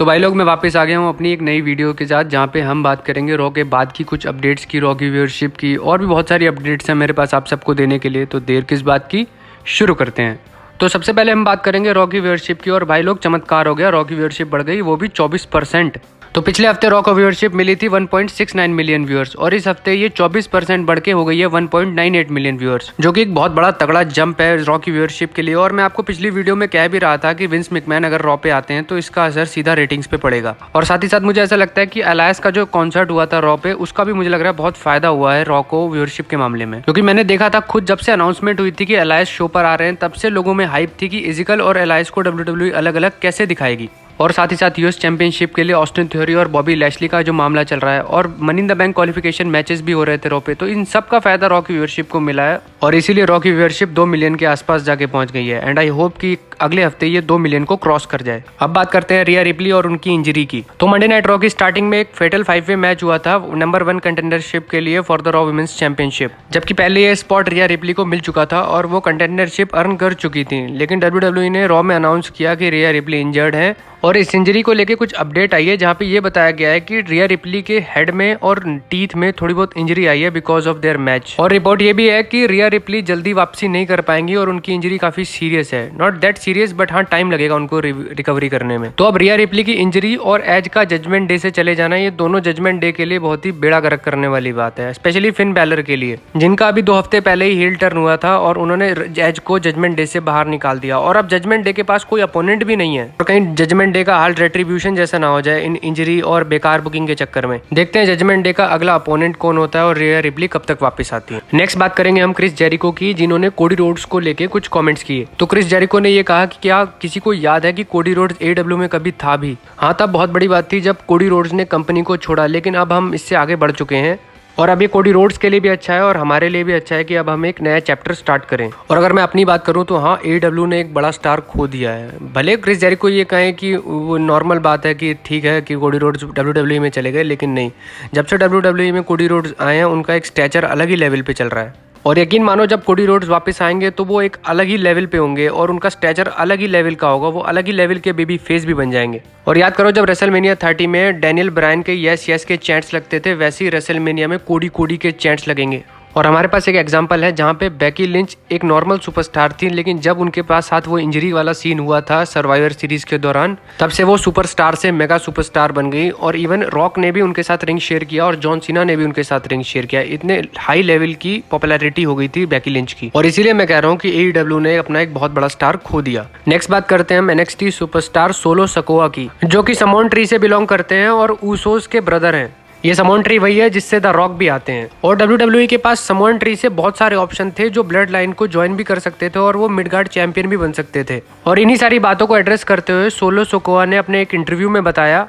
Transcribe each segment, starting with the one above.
तो भाई लोग मैं वापस आ गया हूँ अपनी एक नई वीडियो के साथ, जहाँ पे हम बात करेंगे रॉ के बाद की कुछ अपडेट्स की, रॉ की व्यूअरशिप की, और भी बहुत सारी अपडेट्स हैं मेरे पास आप सबको देने के लिए। तो देर किस बात की, शुरू करते हैं। तो सबसे पहले हम बात करेंगे रॉ की व्यूअरशिप की, और भाई लोग चमत्कार हो गया, रॉ की व्यूअरशिप बढ़ गई, वो भी 24%। तो पिछले हफ्ते रॉ को व्यूअरशिप मिली थी 1.69 मिलियन व्यूअर्स, और इस हफ्ते ये 24% बढ़ के हो गई है 1.98 मिलियन व्यूअर्स, जो कि एक बहुत बड़ा तगड़ा जंप है रॉ की व्यूअरशिप के लिए। और मैं आपको पिछली वीडियो में कह भी रहा था कि विंस मैकमैन अगर रॉ पे आते हैं तो इसका असर सीधा रेटिंग्स पे पड़ेगा। और साथ ही साथ मुझे ऐसा लगता है कि एलायस का जो कॉन्सर्ट हुआ था रॉ पे, उसका भी मुझे लग रहा है बहुत फायदा हुआ है रॉ को व्यूअरशिप के मामले में, क्योंकि मैंने देखा था खुद जब से अनाउंसमेंट हुई थी कि एलायस शो पर आ रहे हैं, तब से लोगों में हाइप थी कि इजिकल और एलायस को WWE अलग अलग कैसे दिखाएगी। और साथ ही साथ यूएस चैंपियनशिप के लिए ऑस्टिन थ्योरी और बॉबी लैशली का जो मामला चल रहा है, और money in the bank qualification matches भी हो रहे थे रॉ पे, तो इन सब का फायदा रॉ की व्यूअरशिप को मिला है, और इसीलिए रॉ की व्यूअरशिप 2 मिलियन के आसपास जाके पहुंच गई है। एंड आई होप कि अगले हफ्ते ये 2 मिलियन को क्रॉस कर जाए। अब बात करते हैं रिया रिप्ली और उनकी इंजरी की। तो मंडे नाइट रॉ की स्टार्टिंग में एक फेटल 5-वे मैच हुआ था नंबर 1 कंटेंडरशिप के लिए for the Raw women's championship, जबकि पहले ये स्पॉट रिया रिप्ली को मिल चुका था और वो कंटेंडरशिप अर्न कर चुकी थी। लेकिन WWE ने रॉ में अनाउंस किया कि रिया रिप्ली इंजर्ड है, और इस इंजरी को लेके कुछ अपडेट आई है, जहाँ पे ये बताया गया है कि रिया रिप्ली के हेड में और टीथ में थोड़ी बहुत इंजरी आई है बिकॉज ऑफ देयर मैच। और रिपोर्ट ये भी है कि रिया रिप्ली जल्दी वापसी नहीं कर पाएंगी और उनकी इंजरी काफी सीरियस है, नॉट दैट सीरियस बट हाँ टाइम लगेगा उनको रिकवरी करने में। तो अब रिया रिप्ली की इंजरी और एज का जजमेंट डे से चले जाना, ये दोनों जजमेंट डे के लिए बहुत ही बेड़ा गर्क करने वाली बात है, स्पेशली फिन बैलर के लिए, जिनका अभी 2 हफ्ते पहले ही हील टर्न हुआ था और उन्होंने एज को जजमेंट डे से बाहर निकाल दिया। और अब जजमेंट डे के पास कोई अपोनेंट भी नहीं है, और कहीं जजमेंट डे का हाल रेट्रीब्यूशन जैसा ना हो जाए इन इंजरी और बेकार बुकिंग के चक्कर में। देखते हैं जजमेंट डे का अगला अपोनेंट कौन होता है और रिया रिप्ली कब तक वापस आती है। नेक्स्ट बात करेंगे हम क्रिस जेरिको की, जिन्होंने कोडी रोड्स को लेके कुछ कमेंट्स किए। तो क्रिस जेरिको ने ये कहा कि क्या किसी को याद है कि कोडी रोड्स AEW में कभी था भी? हाँ, तब बहुत बड़ी बात थी जब कोडी रोड्स ने कंपनी को छोड़ा, लेकिन अब हम इससे आगे बढ़ चुके हैं, और अब ये कोडी रोड्स के लिए भी अच्छा है और हमारे लिए भी अच्छा है कि अब हम एक नया चैप्टर स्टार्ट करें। और अगर मैं अपनी बात करूं तो हाँ, AEW ने एक बड़ा स्टार खो दिया है। भले क्रिस जेरिको ये कहें कि वो नॉर्मल बात है कि ठीक है कि कोडी रोड्स WWE में चले गए, लेकिन नहीं, जब से WWE में कोडी रोड्स आए हैं उनका एक स्टैचर अलग ही लेवल पे चल रहा है। और यकीन मानो जब कोडी रोड्स वापस आएंगे तो वो एक अलग ही लेवल पे होंगे और उनका स्टैचर अलग ही लेवल का होगा, वो अलग ही लेवल के बेबी फेस भी बन जाएंगे। और याद करो जब रेसलमेनिया 30 में डैनियल ब्रायन के यस यस के चैंट्स लगते थे, वैसे ही रेसलमेनिया में कोडी कोडी के चैंट्स लगेंगे। और हमारे पास एक एग्जांपल है जहाँ पे बेकी लिंच एक नॉर्मल सुपरस्टार थी, लेकिन जब उनके पास साथ वो इंजरी वाला सीन हुआ था सर्वाइवर सीरीज के दौरान, तब से वो सुपरस्टार से मेगा सुपरस्टार बन गई। और इवन रॉक ने भी उनके साथ रिंग शेयर किया और जॉन सीना ने भी उनके साथ रिंग शेयर किया। इतने हाई लेवल की पॉपुलैरिटी हो गई थी बेकी लिंच की, और इसीलिए मैं कह रहा हूँ कि AEW ने अपना एक बहुत बड़ा स्टार खो दिया। नेक्स्ट बात करते हैं हम NXT सुपरस्टार सोलो सकोआ की, जो कि समोन ट्री से बिलोंग करते हैं और ऊसोस के ब्रदर हैं। ये समोन ट्री वही है जिससे द रॉक भी आते हैं, और WWE के पास समोन ट्री से बहुत सारे ऑप्शन थे जो ब्लड लाइन को ज्वाइन भी कर सकते थे और वो मिडगार्ड चैंपियन भी बन सकते थे। और इन्हीं सारी बातों को एड्रेस करते हुए सोलो सकोआ ने अपने एक इंटरव्यू में बताया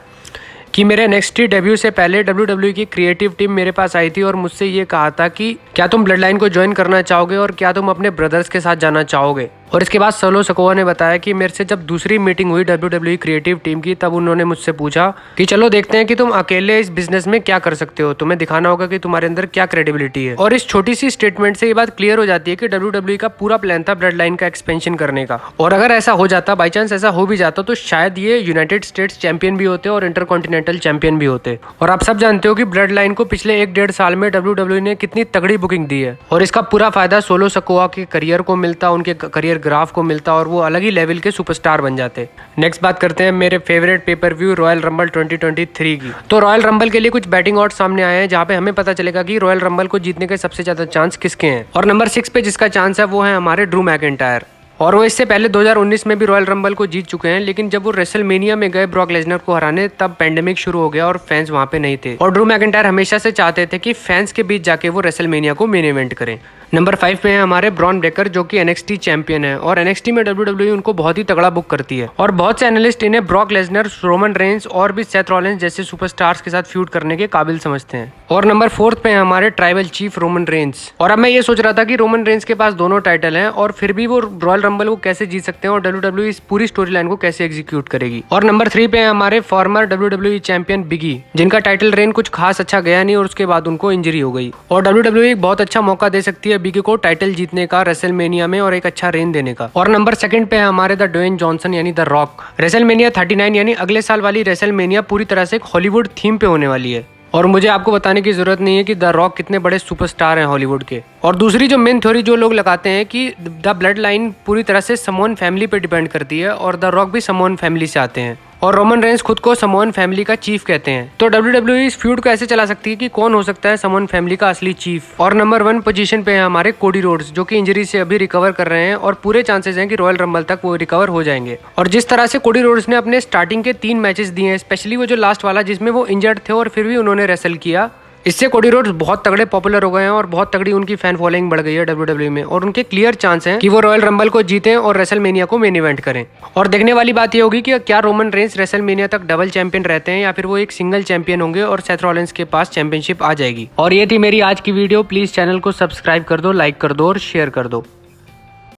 कि मेरे NXT डेब्यू से पहले WWE की क्रिएटिव टीम मेरे पास आई थी और मुझसे ये कहा था कि क्या तुम ब्लड लाइन को ज्वाइन करना चाहोगे और क्या तुम अपने ब्रदर्स के साथ जाना चाहोगे। और इसके बाद सोलो सकोआ ने बताया कि मेरे से जब दूसरी मीटिंग हुई WWE क्रिएटिव टीम की, तब उन्होंने मुझसे पूछा कि चलो देखते हैं कि तुम अकेले इस बिजनेस में क्या कर सकते हो, तुम्हें दिखाना होगा कि तुम्हारे अंदर क्या क्रेडिबिलिटी है। और इस छोटी सी स्टेटमेंट से ये बात क्लियर हो जाती है कि WWE का पूरा प्लान था ब्लड लाइन का एक्सपेंशन करने का। और अगर ऐसा हो जाता, बाई चांस ऐसा हो भी जाता, तो शायद ये यूनाइटेड स्टेट्स चैंपियन भी होते और इंटरकॉन्टिनेंटल चैंपियन भी होते। और आप सब जानते हो कि ब्लड लाइन को पिछले 1-1.5 साल में WWE ने कितनी तगड़ी बुकिंग दी है, और इसका पूरा फायदा सोलो सकोआ के करियर को मिलता, उनके करियर ग्राफ को मिलता, और वो अलग ही लेवल के सुपरस्टार बन जाते। नेक्स्ट बात करते हैं मेरे favourite pay per view royal rumble 2023 की। तो रॉयल रंबल के लिए कुछ बैटिंग ऑड्स सामने आए हैं, जहाँ पे हमें पता चलेगा कि रॉयल रंबल को जीतने के सबसे ज्यादा चांस किसके हैं। और नंबर 6 पे जिसका चांस है वो है हमारे ड्रू मैकिंटायर, और वो इससे पहले 2019 में भी रॉयल रंबल को जीत चुके हैं। लेकिन जब वो रेसलमेनिया में गए ब्रॉक लेसनर को हराने, तब पेंडेमिक शुरू हो गया और फैंस वहां पे नहीं थे। और ड्रू मैकिंटायर हमेशा से चाहते थे कि फैंस के बीच जाके वो रेसलमेनिया को मेन इवेंट करें। नंबर 5 पे है हमारे ब्रॉन ब्रेकर, जो कि NXT चैंपियन है, और NXT में WWE उनको बहुत ही तगड़ा बुक करती है, और बहुत से एनालिस्ट इन्हें ब्रॉक लेसनर, रोमन रेंस और भी सेथ रॉलिंस जैसे सुपरस्टार्स के साथ फ्यूड करने के काबिल समझते हैं। और नंबर 4 पे है हमारे ट्राइबल चीफ रोमन रेंस। और अब मैं ये सोच रहा था कि रोमन रेंस के पास दोनों टाइटल हैं, और फिर भी वो रॉयल रंबल को कैसे जीत सकते हैं और WWE इस पूरी स्टोरी लाइन को कैसे एग्जीक्यूट करेगी। और नंबर 3 पे है हमारे फॉर्मर WWE चैंपियन बिगी, जिनका टाइटल रेन कुछ खास अच्छा गया नहीं और उसके बाद उनको इंजरी हो गई। और WWE बहुत अच्छा मौका दे सकती है बीके को टाइटल जीतने का रेसलमेनिया में और एक अच्छा रेन देने का। और नंबर 2 पे है हमारे द ड्वेन जॉनसन यानी द रॉक। रेसलमेनिया 39 यानी अगले साल वाली रेसलमेनिया पूरी तरह से एक हॉलीवुड थीम पे होने वाली है और मुझे आपको बताने की जरूरत नहीं है कि द रॉक कितने बड़े सुपरस्टार हैं हॉलीवुड के। और दूसरी जो मेन थ्योरी जो लोग लगाते हैं कि द ब्लड लाइन पूरी तरह से समोन फैमिली पे डिपेंड करती है और द रॉक भी समोन फैमिली से आते हैं और रोमन रेंस खुद को समोन फैमिली का चीफ कहते हैं। तो WWE इस फ्यूड को ऐसे चला सकती है कि कौन हो सकता है समोन फैमिली का असली चीफ। और नंबर 1 पोजीशन पे है हमारे कोडी रोड्स, जो कि इंजरी से अभी रिकवर कर रहे हैं और पूरे चांसेस हैं कि रॉयल रंबल तक वो रिकवर हो जाएंगे। और जिस तरह से कोडी रोड्स ने अपने स्टार्टिंग के 3 मैचेस दिए हैं, स्पेशली वो जो लास्ट वाला जिसमें वो इंजर्ड थे और फिर भी उन्होंने रेसल किया, इससे कोडी रोड्स बहुत तगड़े पॉपुलर हो गए हैं और बहुत तगड़ी उनकी फैन फॉलोइंग बढ़ गई है WWE में और उनके क्लियर चांस हैं कि वो रॉयल रंबल को जीतें और रेसलमेनिया को मेन इवेंट करें। और देखने वाली बात ये होगी कि क्या रोमन रेंस रेसलमेनिया तक डबल चैंपियन रहते हैं या फिर वो एक सिंगल चैंपियन होंगे और सेथ रॉलिंस के पास चैंपियनशिप आ जाएगी। और ये थी मेरी आज की वीडियो। प्लीज चैनल को सब्सक्राइब कर दो, लाइक कर दो और शेयर कर दो।